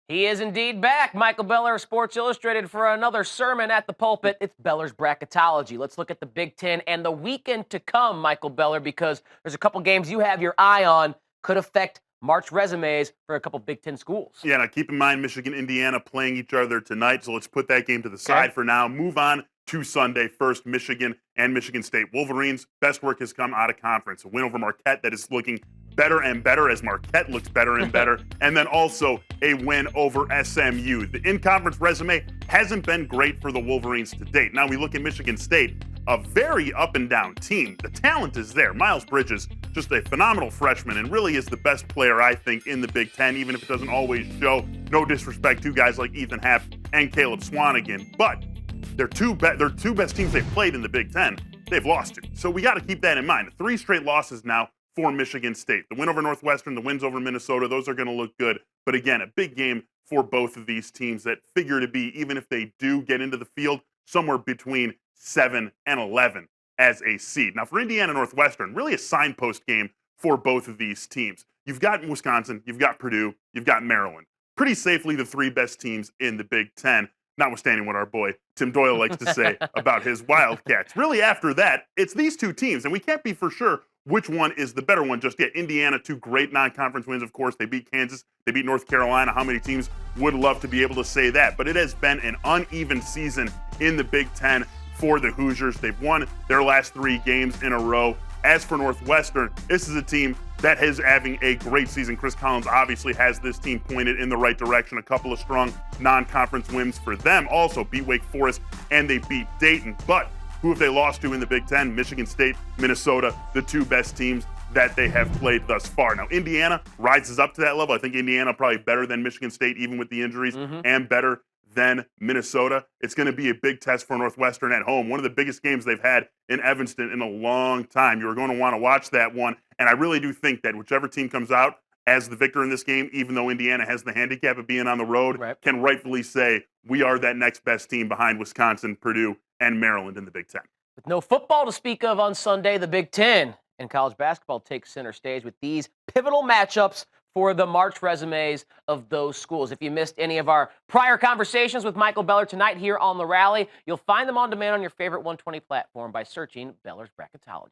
He is indeed back. Michael Beller of Sports Illustrated for another sermon at the pulpit. It's Beller's Bracketology. Let's look at the Big Ten and the weekend to come, Michael Beller, because there's a couple games you have your eye on could affect March resumes for a couple Big Ten schools. Yeah, now keep in mind Michigan, Indiana playing each other tonight, so let's put that game to the side for now. Move on to Sunday. First, Michigan and Michigan State. Wolverines, best work has come out of conference. A win over Marquette that is looking better and better as Marquette looks better and better. And then also a win over SMU. The in-conference resume hasn't been great for the Wolverines to date. Now we look at Michigan State, a very up and down team. The talent is there. Miles Bridges, just a phenomenal freshman and really is the best player, I think, in the Big Ten, even if it doesn't always show. No disrespect to guys like Ethan Happ and Caleb Swanigan, but they're two best teams they've played in the Big Ten. They've lost to. So we got to keep that in mind. 3 straight losses now for Michigan State. The win over Northwestern, the wins over Minnesota, those are going to look good. But again, a big game for both of these teams that figure to be, even if they do get into the field, somewhere between 7 and 11 as a seed. Now for Indiana-Northwestern, really a signpost game for both of these teams. You've got Wisconsin, you've got Purdue, you've got Maryland. Pretty safely the 3 best teams in the Big Ten, notwithstanding what our boy Tim Doyle likes to say about his Wildcats. Really after that, it's these 2 teams, and we can't be for sure which one is the better one just yet. Indiana, 2 great non-conference wins, of course. They beat Kansas. They beat North Carolina. How many teams would love to be able to say that? But it has been an uneven season in the Big Ten for the Hoosiers. They've won their last 3 games in a row. As for Northwestern, this is a team that is having a great season. Chris Collins obviously has this team pointed in the right direction. A couple of strong non-conference wins for them. Also beat Wake Forest and they beat Dayton. But who have they lost to in the Big Ten? Michigan State, Minnesota, the 2 best teams that they have played thus far. Now, Indiana rises up to that level. I think Indiana probably better than Michigan State, even with the injuries, and better than Minnesota. It's going to be a big test for Northwestern at home. One of the biggest games they've had in Evanston in a long time. You're going to want to watch that one. And I really do think that whichever team comes out as the victor in this game, even though Indiana has the handicap of being on the road, can rightfully say we are that next best team behind Wisconsin, Purdue, and Maryland in the Big Ten. With no football to speak of on Sunday, the Big Ten and college basketball takes center stage with these pivotal matchups for the March resumes of those schools. If you missed any of our prior conversations with Michael Beller tonight here on The Rally, you'll find them on demand on your favorite 120 platform by searching Beller's Bracketology.